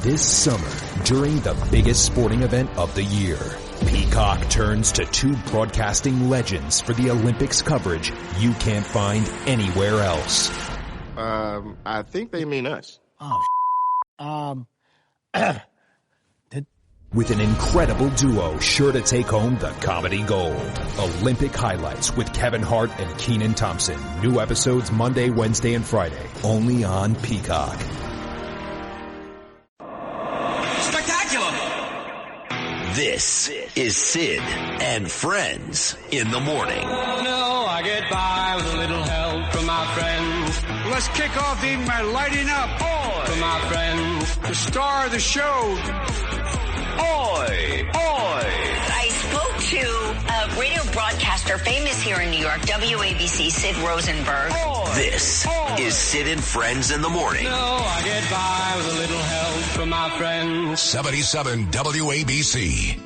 This summer, during the biggest sporting event of the year, Peacock turns to two broadcasting legends for the Olympics coverage you can't find anywhere else. I think they mean us. With an incredible duo sure to take home the comedy gold. Olympic Highlights with Kevin Hart and Kenan Thompson. New episodes Monday, Wednesday, and Friday. Only on Peacock. Spectacular! This is Sid and Friends in the morning. No, I get by with a little help from my friends. Let's kick off the evening by lighting up. From my friends. The star of the show. Oi! I spoke to a radio broadcaster famous here in New York, WABC, Sid Rosenberg. This is Sid and Friends in the morning. No, I get by with a little help from my friends. 77 WABC.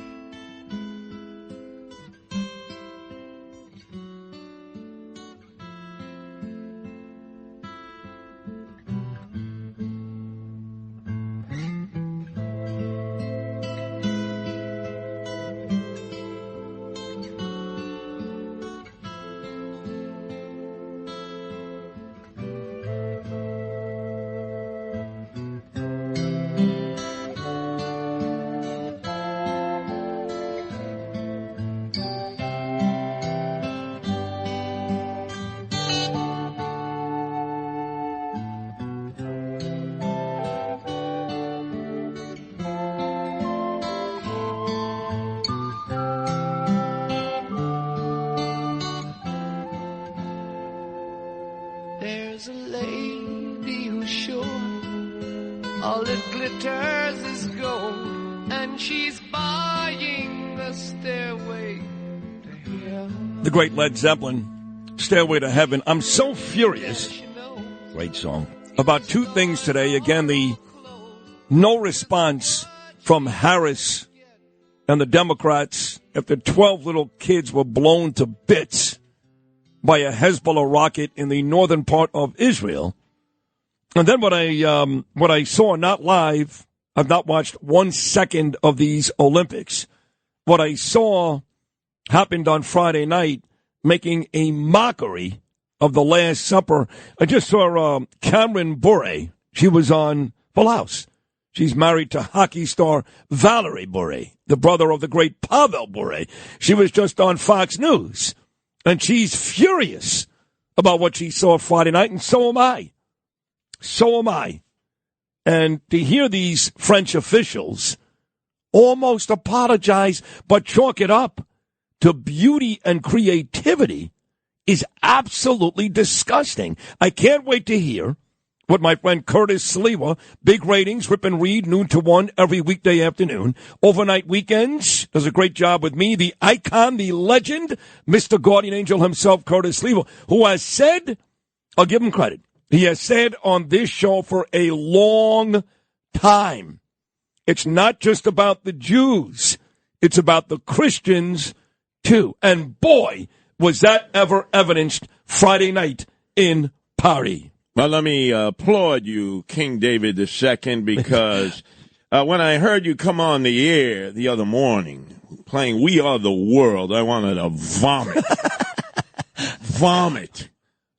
There's a lady who's sure all that glitters is gold, and she's buying the stairway to heaven. The great Led Zeppelin, Stairway to Heaven. I'm so furious, great song, about two things today. Again, the no response from Harris and the Democrats after 12 little kids were blown to bits by a Hezbollah rocket in the northern part of Israel. And then what I saw, not live, I've not watched 1 second of these Olympics. What I saw happened on Friday night, making a mockery of the Last Supper. I just saw Cameron Bure. She was on Full House. She's married to hockey star Valerie Bure, the brother of the great Pavel Bure. She was just on Fox News. And she's furious about what she saw Friday night, and so am I. So am I. And to hear these French officials almost apologize, but chalk it up to beauty and creativity is absolutely disgusting. I can't wait to hear what my friend Curtis Sliwa, big ratings, Rip and Read, noon to 1 every weekday afternoon. Overnight weekends, does a great job with me, the icon, the legend, Mr. Guardian Angel himself, Curtis Sliwa, who has said, I'll give him credit, he has said on this show for a long time, it's not just about the Jews, it's about the Christians too. And boy, was that ever evidenced Friday night in Paris. Well, let me applaud you, King David II, because when I heard you come on the air the other morning playing We Are the World, I wanted to vomit. Vomit.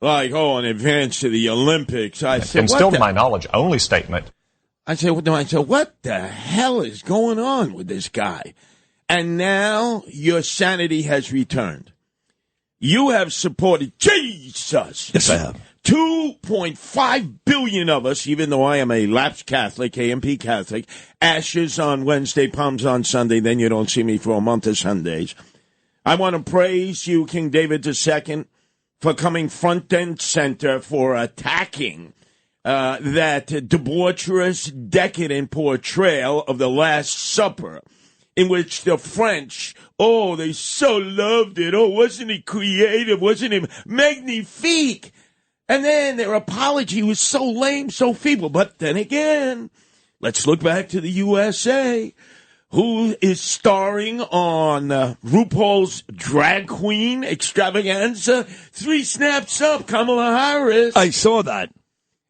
Like, in advance to the Olympics. I said, and still, to my knowledge, only statement. I said, what the hell is going on with this guy? And now your sanity has returned. You have supported Jesus. Yes, I have. 2.5 billion of us, even though I am a lapsed Catholic, AMP Catholic, ashes on Wednesday, palms on Sunday, then you don't see me for a month of Sundays. I want to praise you, King David II, for coming front and center for attacking that debaucherous, decadent portrayal of the Last Supper, in which the French, they so loved it. Wasn't he creative? Wasn't he magnifique? And then their apology was so lame, so feeble. But then again, let's look back to the USA, who is starring on RuPaul's Drag Queen Extravaganza. 3 snaps up, Kamala Harris. I saw that.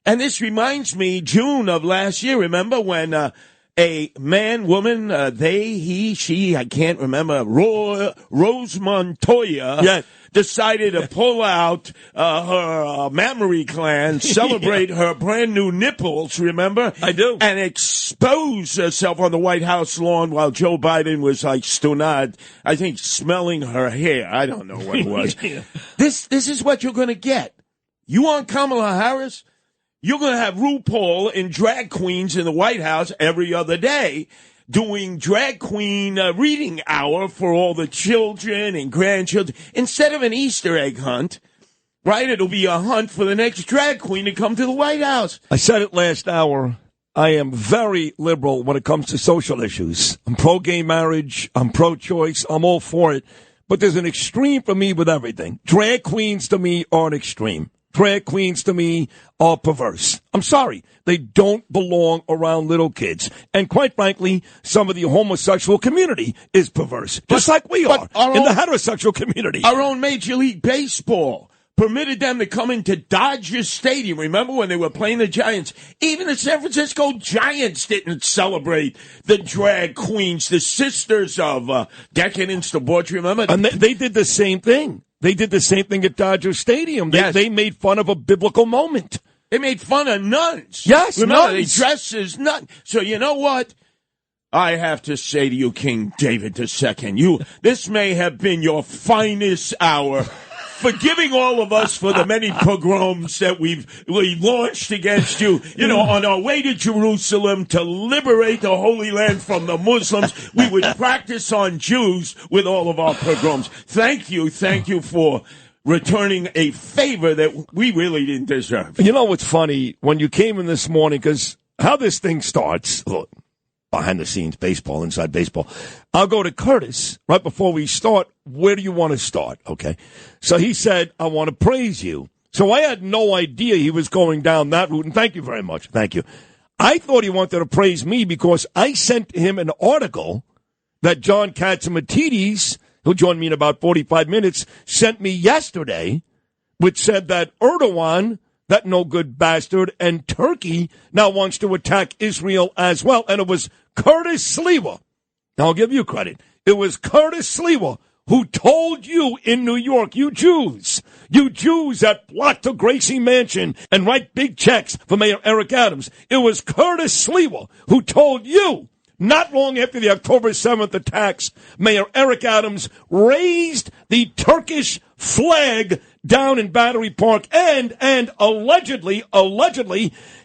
And this reminds me, June of last year, remember when a man, woman, they, he, she, I can't remember, Rose Montoya, decided to pull out her mammary gland, celebrate her brand new nipples, remember? I do. And expose herself on the White House lawn while Joe Biden was like stunad, I think, smelling her hair. I don't know what it was. This is what you're going to get. You want Kamala Harris? You're going to have RuPaul and drag queens in the White House every other day doing drag queen reading hour for all the children and grandchildren. Instead of an Easter egg hunt, right, it'll be a hunt for the next drag queen to come to the White House. I said it last hour. I am very liberal when it comes to social issues. I'm pro-gay marriage. I'm pro-choice. I'm all for it. But there's an extreme for me with everything. Drag queens to me are an extreme. Drag queens to me are perverse. I'm sorry. They don't belong around little kids. And quite frankly, some of the homosexual community is perverse. Just like we are in the heterosexual community. Our own Major League Baseball permitted them to come into Dodger Stadium. Remember when they were playing the Giants? Even the San Francisco Giants didn't celebrate the drag queens, the sisters of decadence, debauchery. Remember? And they did the same thing. They did the same thing at Dodger Stadium. They made fun of a biblical moment. They made fun of nuns. Yes, remember, nuns. They dressed as nuns. So you know what? I have to say to you, King David II, this may have been your finest hour. Forgiving all of us for the many pogroms that we launched against you, on our way to Jerusalem to liberate the Holy Land from the Muslims, we would practice on Jews with all of our pogroms. Thank you for returning a favor that we really didn't deserve. You know what's funny? When you came in this morning, because how this thing starts, look, behind the scenes, baseball, inside baseball. I'll go to Curtis right before we start. Where do you want to start? Okay. So he said, I want to praise you. So I had no idea he was going down that route. And thank you very much. Thank you. I thought he wanted to praise me because I sent him an article that John Catsimatidis, who joined me in about 45 minutes, sent me yesterday, which said that Erdogan, that no-good bastard, and Turkey now wants to attack Israel as well. And it was Curtis Sliwa. Now, I'll give you credit. It was Curtis Sliwa who told you in New York, you Jews that flock to Gracie Mansion and write big checks for Mayor Eric Adams. It was Curtis Sliwa who told you, not long after the October 7th attacks, Mayor Eric Adams raised the Turkish flag down in Battery Park, and allegedly,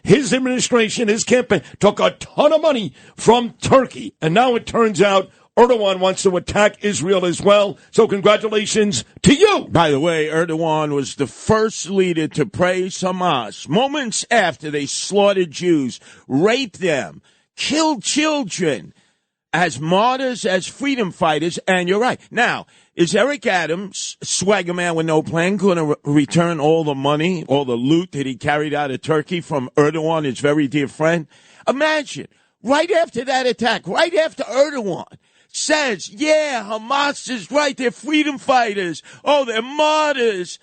his administration, his campaign, took a ton of money from Turkey. And now it turns out Erdogan wants to attack Israel as well. So congratulations to you. By the way, Erdogan was the first leader to praise Hamas moments after they slaughtered Jews, raped them, killed children as martyrs, as freedom fighters. And you're right. Now, is Eric Adams, swagger man with no plan, going to return all the money, all the loot that he carried out of Turkey from Erdogan, his very dear friend? Imagine, right after that attack, right after Erdogan says, yeah, Hamas is right, they're freedom fighters, oh, they're martyrs.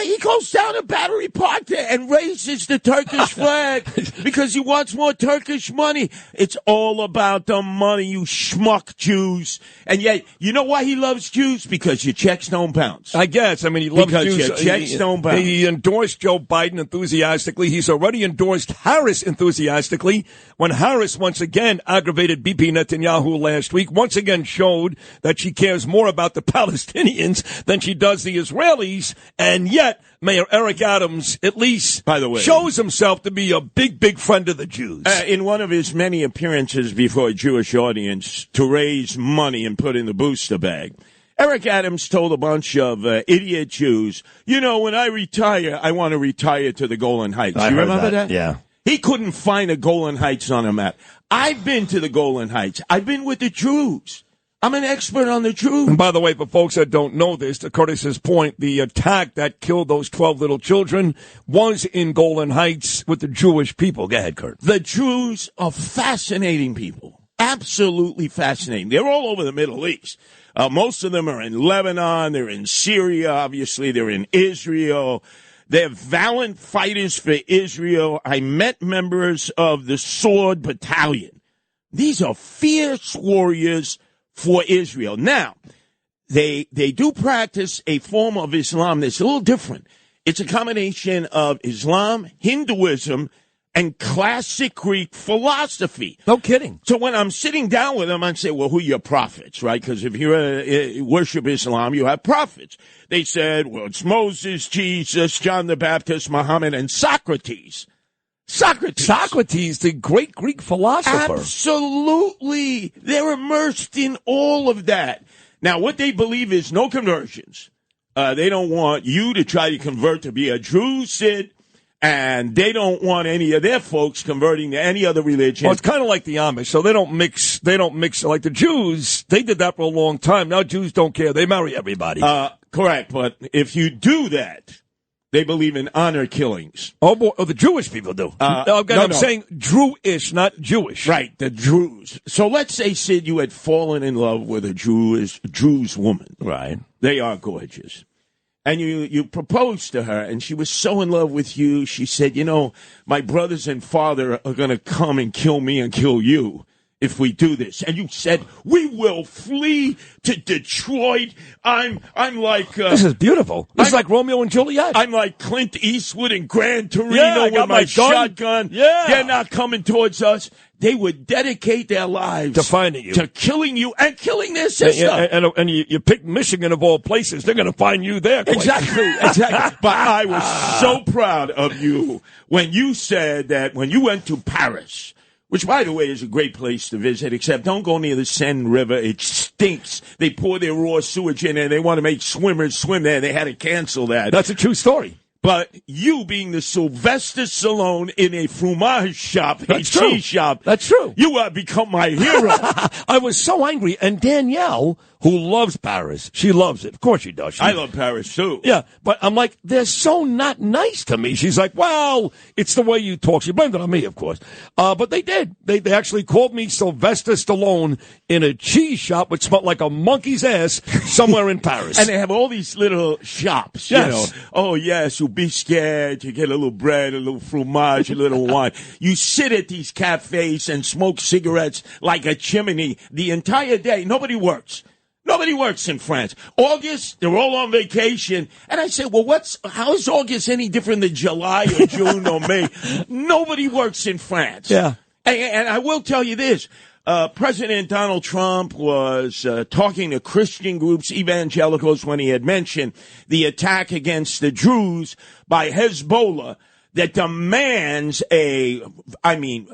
He goes down to Battery Park there and raises the Turkish flag because he wants more Turkish money. It's all about the money, you schmuck Jews. And yet, you know why he loves Jews? Because your checks don't bounce. I guess. I mean, he loves because Jews. Your checks don't bounce. He endorsed Joe Biden enthusiastically. He's already endorsed Harris enthusiastically. When Harris once again aggravated BP Netanyahu last week, once again showed that she cares more about the Palestinians than she does the Israelis. And yet, Mayor Eric Adams, at least, by the way, shows himself to be a big, big friend of the Jews. In one of his many appearances before a Jewish audience to raise money and put in the booster bag, Eric Adams told a bunch of idiot Jews, when I retire, I want to retire to the Golan Heights. You remember that? Yeah. He couldn't find a Golan Heights on a map. I've been to the Golan Heights. I've been with the Jews. I'm an expert on the Jews. And by the way, for folks that don't know this, to Curtis's point, the attack that killed those 12 little children was in Golan Heights with the Jewish people. Go ahead, Kurt. The Jews are fascinating people. Absolutely fascinating. They're all over the Middle East. Most of them are in Lebanon. They're in Syria, obviously. They're in Israel. They're valiant fighters for Israel. I met members of the Sword Battalion. These are fierce warriors for Israel. Now, they do practice a form of Islam that's a little different. It's a combination of Islam, Hinduism, and classic Greek philosophy. No kidding. So when I'm sitting down with them, I say, well, who are your prophets, right? Because if you worship Islam, you have prophets. They said, well, it's Moses, Jesus, John the Baptist, Muhammad, and Socrates. Socrates, the great Greek philosopher. Absolutely. They're immersed in all of that. Now, what they believe is no conversions. They don't want you to try to convert to be a Jew, Sid, and they don't want any of their folks converting to any other religion. Well, it's kind of like the Amish, so they don't mix like the Jews. They did that for a long time. Now Jews don't care. They marry everybody. Correct, but if you do that, they believe in honor killings. Oh, boy. Oh, the Jewish people do. I'm saying Drew-ish, not Jewish. Right, the Druze. So let's say, Sid, you had fallen in love with a Druze woman. Right. They are gorgeous. And you proposed to her, and she was so in love with you, she said, my brothers and father are going to come and kill me and kill you if we do this. And you said, we will flee to Detroit. I'm like... this is beautiful. This is like Romeo and Juliet. I'm like Clint Eastwood in Gran Torino with my shotgun. Yeah. They're not coming towards us. They would dedicate their lives to finding you, to killing you, and killing their sister. And you pick Michigan of all places. They're going to find you there. Exactly. But I was so proud of you when you said that when you went to Paris, which, by the way, is a great place to visit, except don't go near the Seine River. It stinks. They pour their raw sewage in there. They want to make swimmers swim there. They had to cancel that. That's a true story. But you being the Sylvester Stallone in a fromage shop, cheese shop. That's true. You have become my hero. I was so angry. And Danielle, who loves Paris, she loves it. Of course she does. I love Paris, too. Yeah, but I'm like, they're so not nice to me. She's like, well, it's the way you talk. She blamed it on me, of course. But they did. They actually called me Sylvester Stallone in a cheese shop which smelled like a monkey's ass somewhere in Paris. And they have all these little shops, yes. Oh, yes, you'll be scared. You get a little bread, a little fromage, a little wine. You sit at these cafes and smoke cigarettes like a chimney the entire day. Nobody works. Nobody works in France. August, they're all on vacation. And I say, well, how is August any different than July or June or May? Nobody works in France. Yeah. And I will tell you this. President Donald Trump was talking to Christian groups, evangelicals, when he had mentioned the attack against the Druze by Hezbollah that demands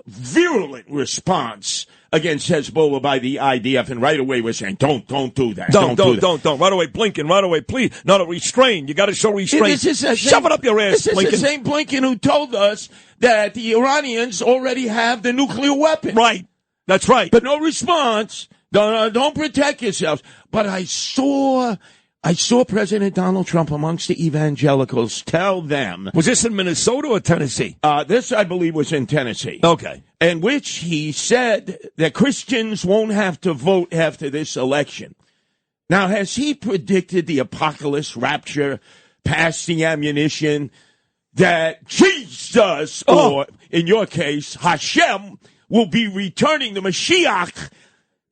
virulent response against Hezbollah by the IDF, and right away we're saying, don't do that. Don't. Right away, Blinken, right away, please. No, restrain. You got to show restraint. Shove it up your ass, Blinken. This is the same Blinken who told us that the Iranians already have the nuclear weapon. Right. That's right. But no response. Don't protect yourselves. But I saw President Donald Trump amongst the evangelicals tell them. Was this in Minnesota or Tennessee? This, I believe, was in Tennessee. Okay. In which he said that Christians won't have to vote after this election. Now, has he predicted the apocalypse, rapture, pass the ammunition, that Jesus, or in your case, Hashem, will be returning the Mashiach,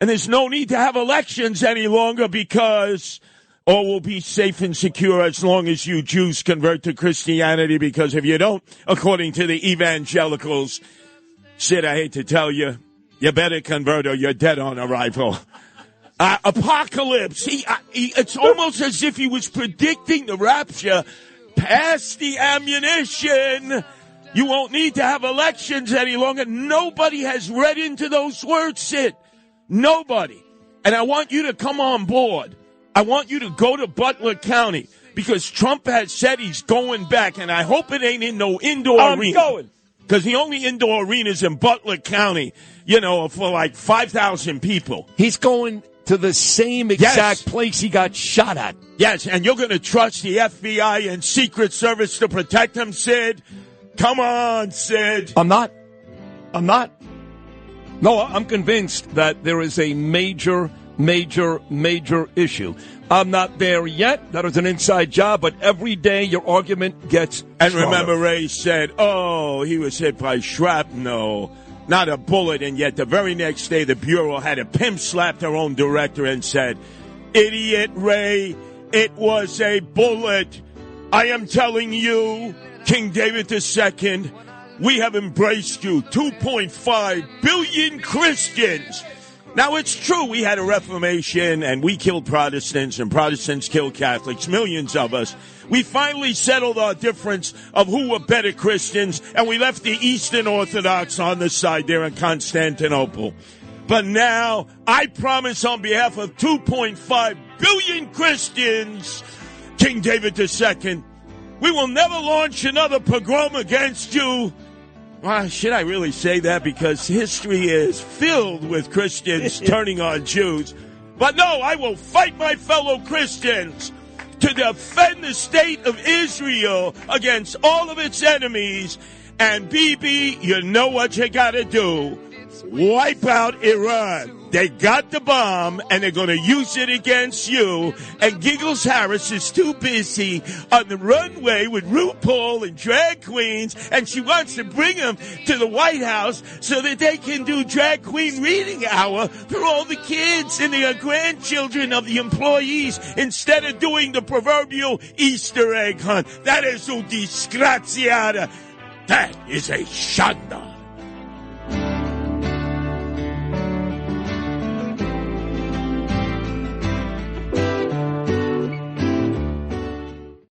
and there's no need to have elections any longer because all will be safe and secure as long as you Jews convert to Christianity, because if you don't, according to the evangelicals, Sid, I hate to tell you, you better convert or you're dead on arrival. Apocalypse. It's almost as if he was predicting the rapture. Pass the ammunition. You won't need to have elections any longer. Nobody has read into those words, Sid. Nobody. And I want you to come on board. I want you to go to Butler County because Trump has said he's going back, and I hope it ain't in no indoor arena. I'm going. Because the only indoor arena is in Butler County, for like 5,000 people. He's going to the same exact place he got shot at. Yes, and you're going to trust the FBI and Secret Service to protect him, Sid? Come on, Sid. I'm not. No, I'm convinced that there is a major issue. I'm not there yet. That was an inside job, but every day your argument gets And stronger. Remember Ray said, he was hit by shrapnel. not a bullet, and yet the very next day the Bureau had a pimp slap their own director and said, "Idiot Ray, it was a bullet." I am telling you, King David II, we have embraced you, 2.5 billion Christians. Now, it's true we had a Reformation and we killed Protestants and Protestants killed Catholics, millions of us. We finally settled our difference of who were better Christians, and we left the Eastern Orthodox on the side there in Constantinople. But now, I promise on behalf of 2.5 billion Christians, King David II, we will never launch another pogrom against you. Well, should I really say that? Because history is filled with Christians turning on Jews. But no, I will fight my fellow Christians to defend the state of Israel against all of its enemies. And Bibi, you know what you gotta do. Wipe out Iran. They got the bomb, and they're going to use it against you. And Giggles Harris is too busy on the runway with RuPaul and drag queens, and she wants to bring them to the White House so that they can do drag queen reading hour for all the kids and the grandchildren of the employees instead of doing the proverbial Easter egg hunt. That is un disgraziata. That is a shanda.